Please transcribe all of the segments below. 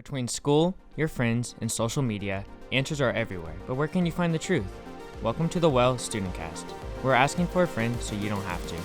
Between school, your friends, and social media, answers are everywhere, but where can you find the truth? Welcome to the Well StudentCast. We're asking for a friend so you don't have to.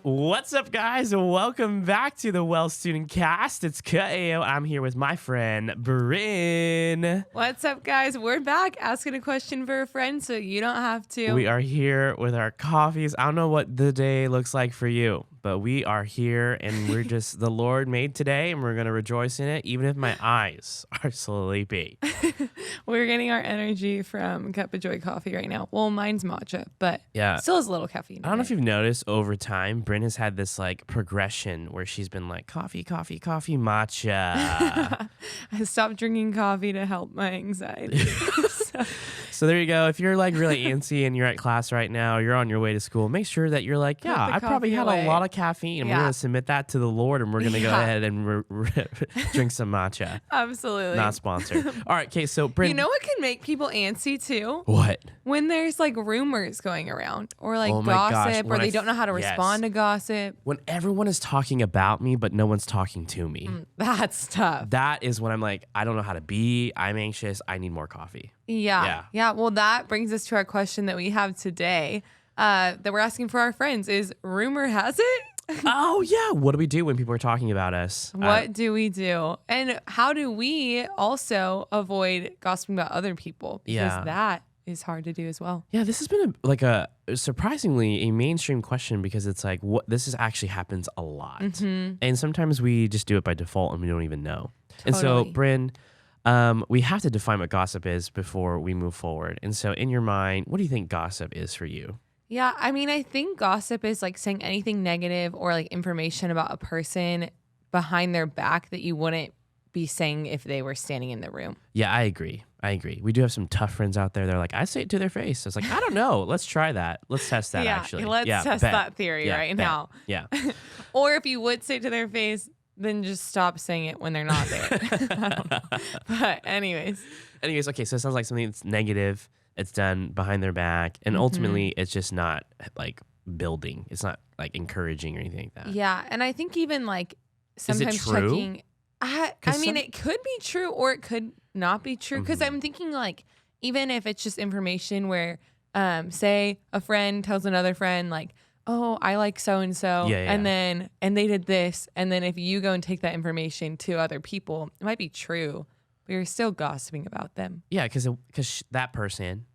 What's up, guys? Welcome back to the Well StudentCast. It's Ka'eo. I'm here with my friend, Brynn. What's up, guys? We're back asking a question for a friend so you don't have to. We are here with our coffees. I don't know what the day looks like for you, but we are here and we're just, the Lord made today and we're going to rejoice in it, even if my eyes are sleepy. We're getting our energy from Cup of Joy coffee right now. Well, mine's matcha, but still has a little caffeine. I don't know if you've noticed over time, Brynn has had this like progression where she's been like coffee, matcha. I stopped drinking coffee to help my anxiety. So there you go. If you're like really antsy and you're at class right now, you're on your way to school, make sure that you're like, yeah, I probably had a lot of caffeine and we're going to submit that to the Lord and we're going to go ahead and drink some matcha. Absolutely. Not sponsored. All right. Okay. So Brynn. You know what can make people antsy too? What? When there's like rumors going around or like gosh, gossip or they don't know how to respond to gossip. When everyone is talking about me, but no one's talking to me. That's tough. That is when I'm like, I don't know how to be. I'm anxious. I need more coffee. Yeah. Well, that brings us to our question that we have today that we're asking for our friends is rumor has it? Oh, yeah. What do we do when people are talking about us? What do we do? And how do we also avoid gossiping about other people? Because that is hard to do as well. Yeah, this has been a surprisingly a mainstream question because it's like this actually happens a lot. Mm-hmm. And sometimes we just do it by default and we don't even know. Totally. And so, Brynn, we have to define what gossip is before we move forward. And so in your mind, what do you think gossip is for you? Yeah, I mean, I think gossip is like saying anything negative or like information about a person behind their back that you wouldn't be saying if they were standing in the room. Yeah, I agree. We do have some tough friends out there. They're like, I say it to their face. It's like, I don't know. Let's try that. Let's test that actually. Let's test that theory now. Yeah. Or if you would say it to their face, then just stop saying it when they're not there. I don't know. But anyways, okay, so it sounds like something that's negative. It's done behind their back. And ultimately, it's just not like building. It's not like encouraging or anything like that. Yeah. And I think even like sometimes checking. I mean, it could be true or it could not be true. Because I'm thinking like, even if it's just information where, say a friend tells another friend like, oh, I like so-and-so, and they did this. And then if you go and take that information to other people, it might be true, but you're still gossiping about them. Yeah, because that person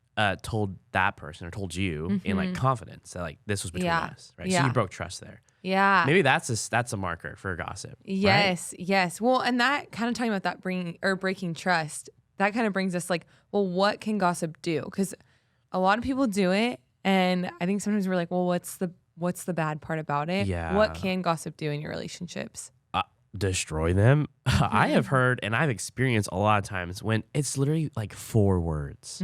told that person or told you in like confidence that like this was between us, right? Yeah. So you broke trust there. Yeah. Maybe that's a marker for gossip. Yes, right? yes. Well, and that kind of talking about that breaking trust, that kind of brings us like, well, what can gossip do? Because a lot of people do it. And I think sometimes we're like, well, what's the bad part about it? Yeah. What can gossip do in your relationships? Destroy them. I have heard and I've experienced a lot of times when it's literally like 4 words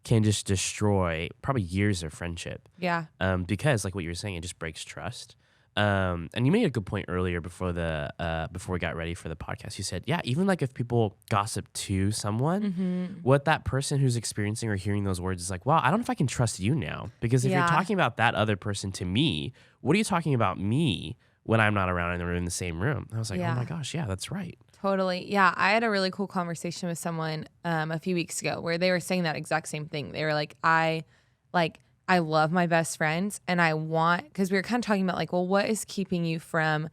can just destroy probably years of friendship. Yeah. Because like what you were saying, it just breaks trust. And you made a good point earlier before we got ready for the podcast. You said, yeah, even like if people gossip to someone, what that person who's experiencing or hearing those words is like, wow, I don't know if I can trust you now. Because if you're talking about that other person to me, what are you talking about me when I'm not around and we're in the same room? I was like, oh my gosh, yeah, that's right. Totally. Yeah, I had a really cool conversation with someone a few weeks ago where they were saying that exact same thing. They were like, I love my best friends and because we were kind of talking about like, well, what is keeping you from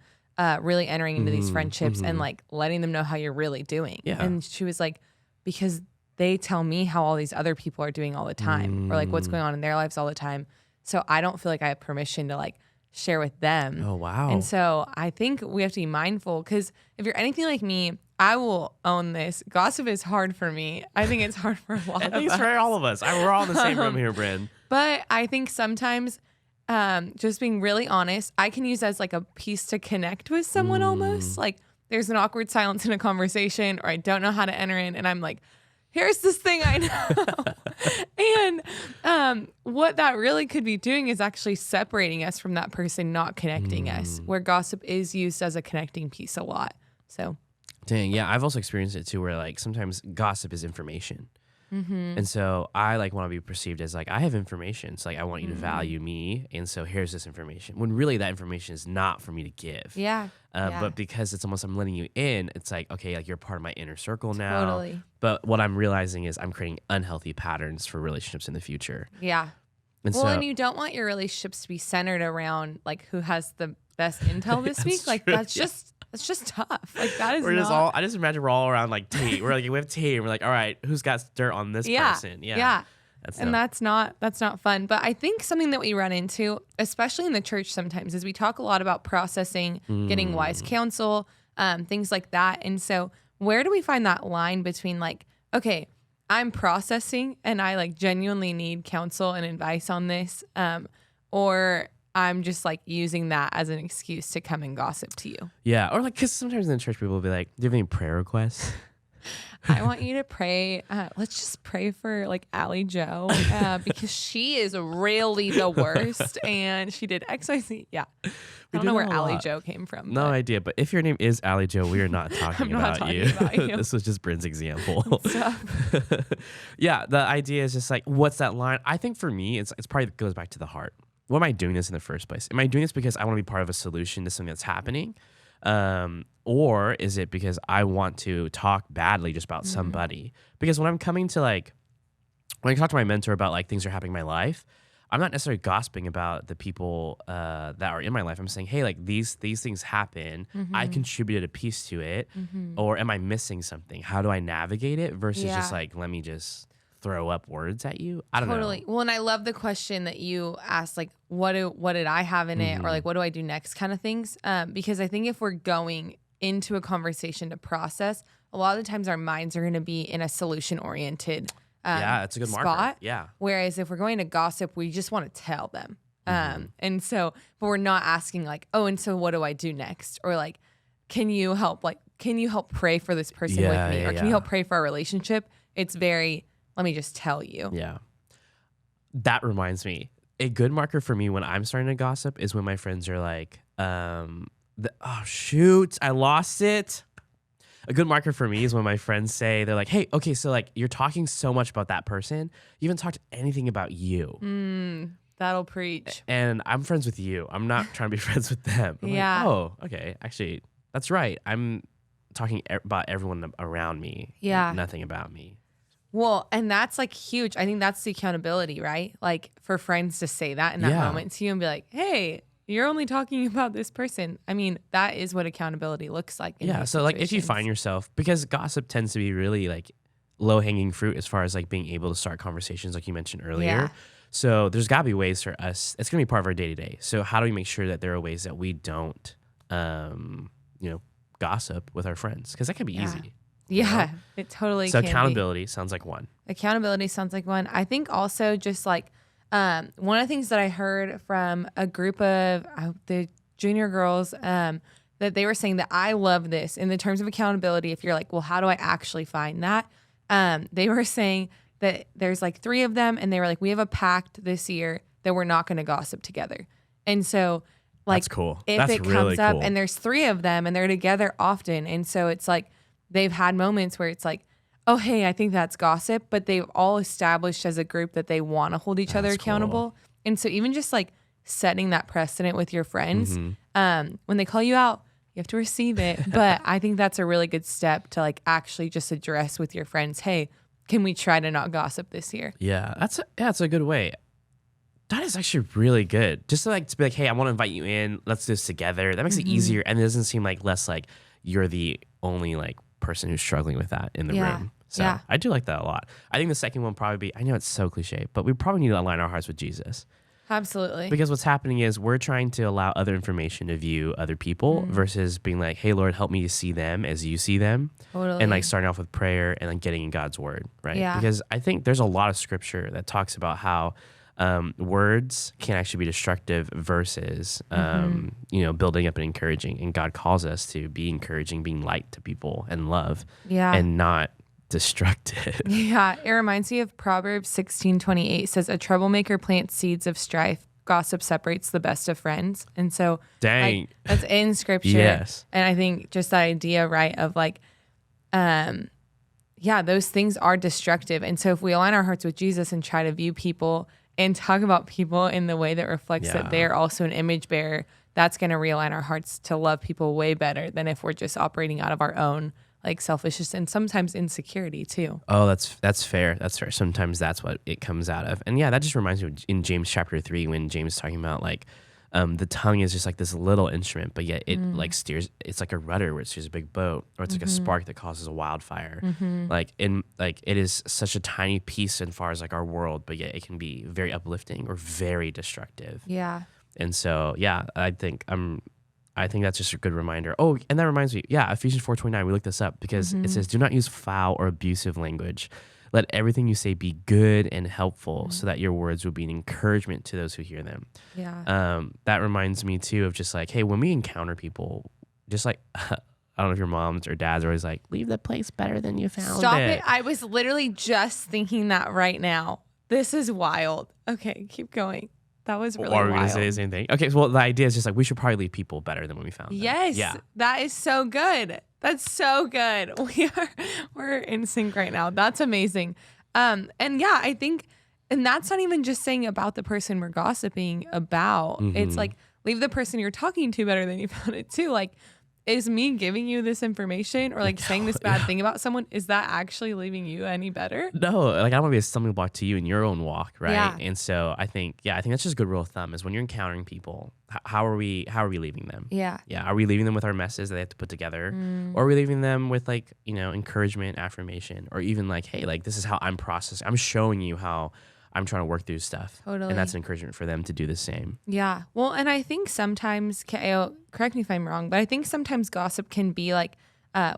really entering into these friendships and like letting them know how you're really doing? Yeah. And she was like, because they tell me how all these other people are doing all the time or like what's going on in their lives all the time. So I don't feel like I have permission to like share with them. Oh, wow. And so I think we have to be mindful because if you're anything like me, I will own this. Gossip is hard for me. I think it's hard for a lot of us. I think it's for all of us. We're all in the same room here, Brynn. But I think sometimes just being really honest, I can use as like a piece to connect with someone almost. Like there's an awkward silence in a conversation or I don't know how to enter in and I'm like, here's this thing I know. And what that really could be doing is actually separating us from that person, not connecting us, where gossip is used as a connecting piece a lot. So. Dang, yeah, I've also experienced it too where like sometimes gossip is information. And so I like want to be perceived as like, I have information. So like, I want you to value me. And so here's this information, when really that information is not for me to give. Yeah. But because it's almost, I'm letting you in, it's like, okay, like you're part of my inner circle now. Totally. But what I'm realizing is I'm creating unhealthy patterns for relationships in the future. Yeah. And Well, and you don't want your relationships to be centered around like who has the best intel this week. Like that's just tough. Like that is I just imagine we're all around like Tate. We're like, we have Tate and we're like, all right, who's got dirt on this person? Yeah. That's not fun. But I think something that we run into, especially in the church sometimes, is we talk a lot about processing, getting wise counsel, things like that. And so where do we find that line between like, okay, I'm processing and I like genuinely need counsel and advice on this, or I'm just like using that as an excuse to come and gossip to you. Yeah. Or like, because sometimes in church people will be like, do you have any prayer requests? I want you to pray. Let's just pray for like Allie Joe because she is really the worst and she did XYZ. Yeah. I don't know where Allie Joe came from. No idea. But if your name is Allie Joe, we are not talking about you. This was just Brynn's example. Yeah. The idea is just like, what's that line? I think for me, it's probably goes back to the heart. Why am I doing this in the first place? Am I doing this because I want to be part of a solution to something that's happening? Or is it because I want to talk badly just about somebody? Because when I'm coming to like, when I talk to my mentor about like things that are happening in my life, I'm not necessarily gossiping about the people that are in my life. I'm saying, hey, like these things happen. I contributed a piece to it. Or am I missing something? How do I navigate it? Versus just like, let me just throw up words at you. I don't know. Totally. Well, and I love the question that you asked, like, what did I have in it? Or like, what do I do next kind of things? Because I think if we're going into a conversation to process, a lot of the times our minds are going to be in a solution oriented it's a good spot. marker. Yeah. Whereas if we're going to gossip, we just want to tell them. And so, but we're not asking like, oh, and so what do I do next? Or like, can you help pray for this person with me? Or can you help pray for our relationship? It's very, let me just tell you. Yeah. That reminds me, a good marker for me when I'm starting to gossip is when my friends are like, oh shoot, I lost it. A good marker for me is when my friends say, they're like, hey, okay, so like you're talking so much about that person. You haven't talked anything about you. That'll preach. And I'm friends with you. I'm not trying to be friends with them. I'm like, oh, okay. Actually, that's right. I'm talking about everyone around me. Yeah. Nothing about me. Well, and that's like huge. I think that's the accountability, right? Like for friends to say that in that moment to you and be like, hey, you're only talking about this person. I mean, that is what accountability looks like. So like if you find yourself, because gossip tends to be really like low hanging fruit as far as like being able to start conversations like you mentioned earlier. Yeah. So there's gotta be ways for us, it's gonna be part of our day to day. So how do we make sure that there are ways that we don't, gossip with our friends? Because that can be easy. Yeah, it totally so can accountability sounds like one. Accountability sounds like one. I think also just like one of the things that I heard from a group of the junior girls that they were saying that I love this in the terms of accountability. If you're like, well, how do I actually find that? They were saying that there's like 3 of them and they were like, we have a pact this year that we're not going to gossip together. And so like, that's cool. If that's it really comes up cool. and there's 3 of them and they're together often. And so it's like, they've had moments where it's like, oh, hey, I think that's gossip, but they've all established as a group that they want to hold each other accountable. Cool. And so even just like setting that precedent with your friends, when they call you out, you have to receive it. But I think that's a really good step to like actually just address with your friends, hey, can we try to not gossip this year? Yeah, that's a good way. That is actually really good. Just to be like, hey, I want to invite you in. Let's do this together. That makes it easier. And it doesn't seem like less like you're the only like person who's struggling with that in the room. So I do like that a lot. I think the second one probably be, I know it's so cliche, but we probably need to align our hearts with Jesus. Absolutely. Because what's happening is we're trying to allow other information to view other people versus being like, hey, Lord, help me to see them as you see them. Totally. And like starting off with prayer and like getting in God's word, right? Yeah. Because I think there's a lot of scripture that talks about how words can actually be destructive versus, building up and encouraging. And God calls us to be encouraging, being light to people and love and not destructive. Yeah. It reminds me of Proverbs 16:28 says, a troublemaker plants seeds of strife. Gossip separates the best of friends. And so that's in scripture. Yes. And I think just that idea, right, of like, those things are destructive. And so if we align our hearts with Jesus and try to view people and talk about people in the way that reflects that they're also an image bearer, that's going to realign our hearts to love people way better than if we're just operating out of our own like selfishness and sometimes insecurity too. Oh, that's fair. That's fair. Sometimes that's what it comes out of. And yeah, that just reminds me of in James chapter 3 when James is talking about like the tongue is just like this little instrument, but yet it like steers. It's like a rudder where it steers a big boat, or it's like a spark that causes a wildfire. Like it is such a tiny piece as far as like our world, but yet it can be very uplifting or very destructive. Yeah. And so I think that's just a good reminder. Oh, and that reminds me, Ephesians 4:29. We looked this up because it says, "Do not use foul or abusive language. Let everything you say be good and helpful, so that your words will be an encouragement to those who hear them." Yeah. That reminds me too of just like, hey, when we encounter people, just like I don't know if your moms or dads are always like, leave the place better than you found Stop it. it. I was literally just thinking that right now. This is wild. Okay, keep going. That was really wild. Or are we going to say the same thing? Okay, so well, the idea is just like we should probably leave people better than when we found them. Yes. Yeah. That is so good. That's so good. We're in sync right now. That's amazing. And yeah, I think, and that's not even just saying about the person we're gossiping about. It's like, leave the person you're talking to better than you found it too. Like, is me giving you this information or like saying this bad thing about someone, is that actually leaving you any better? No, like I don't want to be a stumbling block to you in your own walk, right? Yeah. And so I think that's just a good rule of thumb is when you're encountering people, how are we leaving them? Yeah. Yeah. Are we leaving them with our messes that they have to put together? Or are we leaving them with like, encouragement, affirmation, or even like, hey, like this is how I'm processing. I'm showing you how I'm trying to work through stuff. Totally. And that's an encouragement for them to do the same. Yeah. Well, and I think sometimes, Ka'eo, correct me if I'm wrong, but I think sometimes gossip can be like,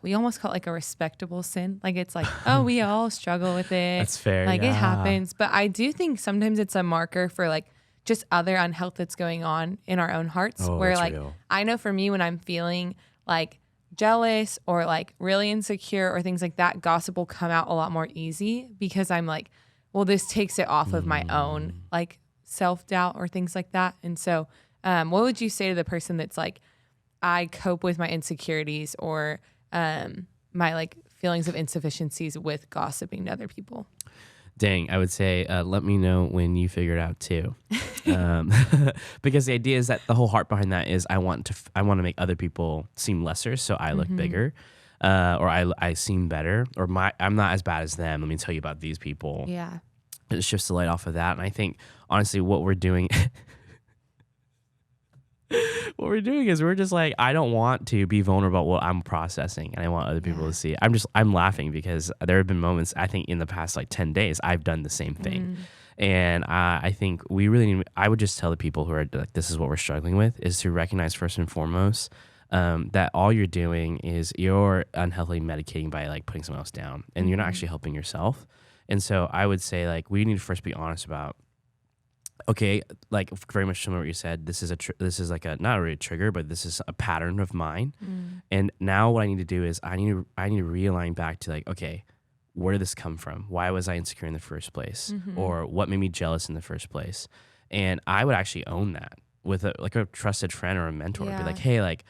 we almost call it like a respectable sin. Like it's like, oh, we all struggle with it. That's fair. Like yeah. it happens. But I do think sometimes it's a marker for like just other unhealth that's going on in our own hearts. Oh, where that's like, real. I know for me when I'm feeling like jealous or like really insecure or things like that, gossip will come out a lot more easy because I'm like, well, this takes it off of my own like self-doubt or things like that. And so what would you say to the person that's like, I cope with my insecurities or my like feelings of insufficiencies with gossiping to other people? Dang, I would say, let me know when you figure it out too, because the idea is that the whole heart behind that is I want to make other people seem lesser, so I look bigger, or I seem better, or I'm not as bad as them. Let me tell you about these people. Yeah, it shifts the light off of that, and I think honestly, what we're doing. What we're doing is we're just like, I don't want to be vulnerable about what I'm processing, and I want other people to see it. I'm laughing because there have been moments, I think in the past like 10 days, I've done the same thing. And I think we really need, I would just tell the people who are like, this is what we're struggling with, is to recognize first and foremost that all you're doing is you're unhealthily medicating by like putting someone else down, and you're not actually helping yourself. And so I would say like, we need to first be honest about, okay, like very much similar to what you said. This is like a not really a trigger, but this is a pattern of mine. And now what I need to do is I need to realign back to like, okay, where did this come from? Why was I insecure in the first place, or what made me jealous in the first place? And I would actually own that with a trusted friend or a mentor. Be like, hey, like,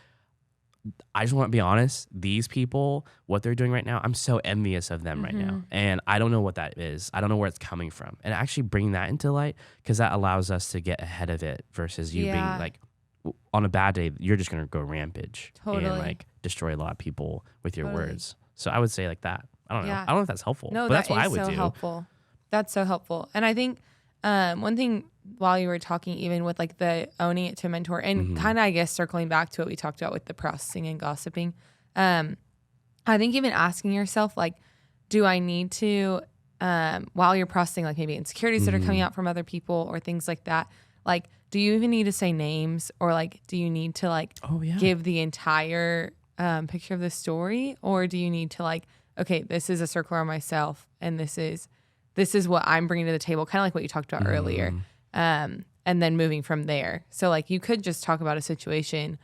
I just want to be honest. These people, what they're doing right now, I'm so envious of them right now. And I don't know what that is. I don't know where it's coming from. And actually bring that into light, because that allows us to get ahead of it versus you being like, on a bad day, you're just going to go rampage and like destroy a lot of people with your words. So I would say like that. I don't know. I don't know if that's helpful, but that's what I would do. Helpful. That's so helpful. And I think one thing while you were talking, even with like the owning it to mentor and kind of, I guess, circling back to what we talked about with the processing and gossiping, I think even asking yourself, like, do I need to, while you're processing, like maybe insecurities that are coming out from other people or things like that, like, do you even need to say names, or like, do you need to like give the entire picture of the story, or do you need to like, okay, this is a circle around myself, and this is what I'm bringing to the table, kind of like what you talked about earlier. And then moving from there. So like you could just talk about a situation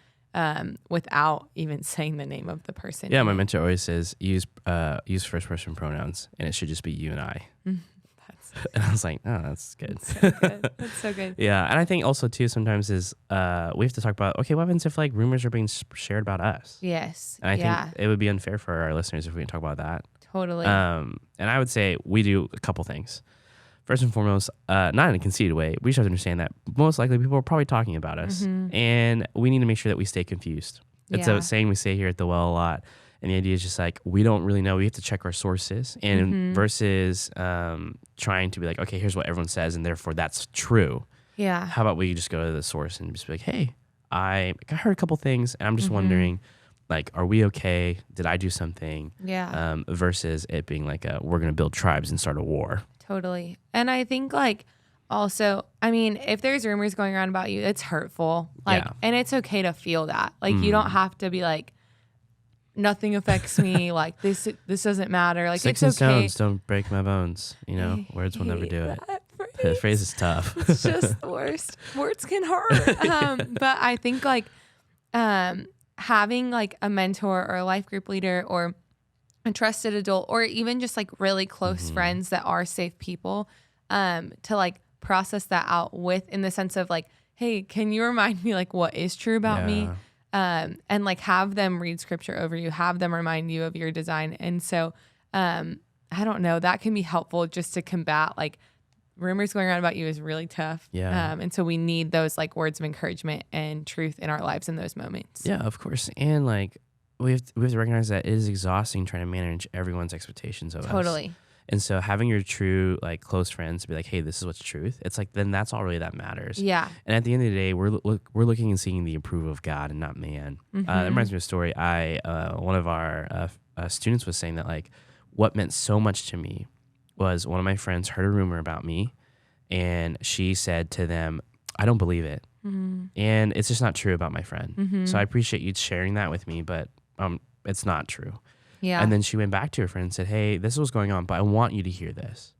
without even saying the name of the person. Yeah, my mentor always says use first person pronouns, and it should just be you and I. And I was like, oh, that's good. That's so good. That's so good. Yeah. And I think also too, sometimes is we have to talk about, okay, what happens if like rumors are being shared about us? Yes. And I think it would be unfair for our listeners if we didn't talk about that. Totally. And I would say we do a couple things. First and foremost, not in a conceited way, we just have to understand that most likely people are probably talking about us, and we need to make sure that we stay confused. It's a saying we say here at the Well a lot, and the idea is just like, we don't really know. We have to check our sources, and versus trying to be like, okay, here's what everyone says, and therefore that's true. Yeah. How about we just go to the source and just be like, hey, I heard a couple things, and I'm just wondering, like, are we okay? Did I do something? Yeah. Versus it being like, we're going to build tribes and start a war. Totally. And I think like also, I mean, if there's rumors going around about you, it's hurtful. Like, and it's okay to feel that. Like, you don't have to be like, nothing affects me. Like this doesn't matter. Like, Sticks it's and okay. stones don't break my bones. You know, words will never do it. The phrase is tough. It's just the worst. Words can hurt. But I think like having like a mentor or a life group leader or a trusted adult or even just like really close friends that are safe people to like process that out with, in the sense of like, hey, can you remind me like what is true about me? And like have them read scripture over you, have them remind you of your design. And so I don't know, that can be helpful just to combat like rumors going around about you is really tough. And so we need those like words of encouragement and truth in our lives in those moments. Yeah, of course. And like we have to recognize that it is exhausting trying to manage everyone's expectations of us. Totally. And so having your true like close friends be like, hey, this is what's truth. It's like, then that's all really that matters. Yeah. And at the end of the day, we're looking and seeing the approval of God and not man. That reminds me of a story. One of our students was saying that like what meant so much to me was one of my friends heard a rumor about me, and she said to them, I don't believe it. And it's just not true about my friend. So I appreciate you sharing that with me, but it's not true. Yeah. And then she went back to her friend and said, hey, this is what's going on, but I want you to hear this.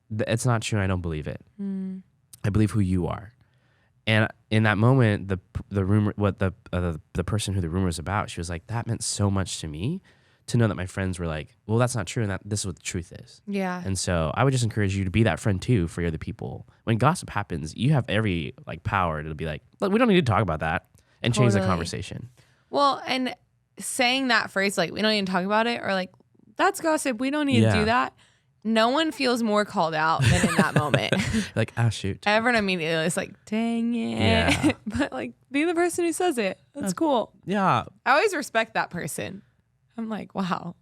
It's not true, and I don't believe it. I believe who you are. And in that moment, the rumor, what the person who the rumor was about, she was like, that meant so much to me to know that my friends were like, well, that's not true, and that this is what the truth is. Yeah. And so I would just encourage you to be that friend too for other people. When gossip happens, you have every like power to be like, look, we don't need to talk about that, and change the conversation. Well, and saying that phrase, like, we don't need to talk about it, or like, that's gossip, we don't need to do that. No one feels more called out than in that moment. Like, ah, shoot. Everyone immediately is like, dang it. Yeah. But like, be the person who says it. That's cool. Yeah. I always respect that person. I'm like, wow,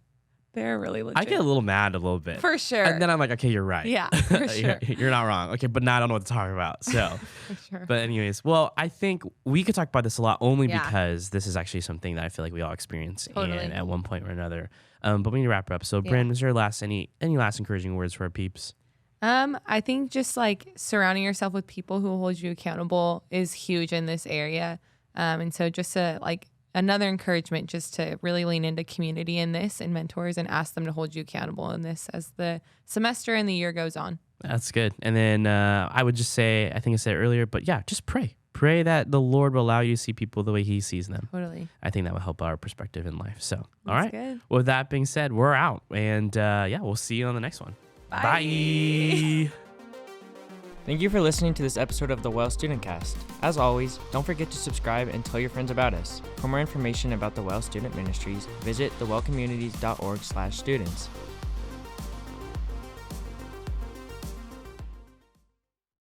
they're really legit. I get a little mad a little bit. For sure. And then I'm like, okay, you're right. Yeah, for sure. You're not wrong. Okay, but now I don't know what to talk about. So, For sure. but anyways, well, I think we could talk about this a lot only because this is actually something that I feel like we all experience Totally. in at one point or another. But we need to wrap up. So, Brynn, is there any last encouraging words for our peeps? I think just like surrounding yourself with people who hold you accountable is huge in this area. And so just like another encouragement, just to really lean into community in this and mentors, and ask them to hold you accountable in this as the semester and the year goes on. That's good. And then I would just say, I think I said it earlier, but yeah, just pray. Pray that the Lord will allow you to see people the way he sees them. Totally. I think that will help our perspective in life. So, all That's right. good. Well, with that being said, we're out. And we'll see you on the next one. Bye. Bye. Thank you for listening to this episode of the Well StudentCast. As always, don't forget to subscribe and tell your friends about us. For more information about the Well Student Ministries, visit thewellcommunities.org/students.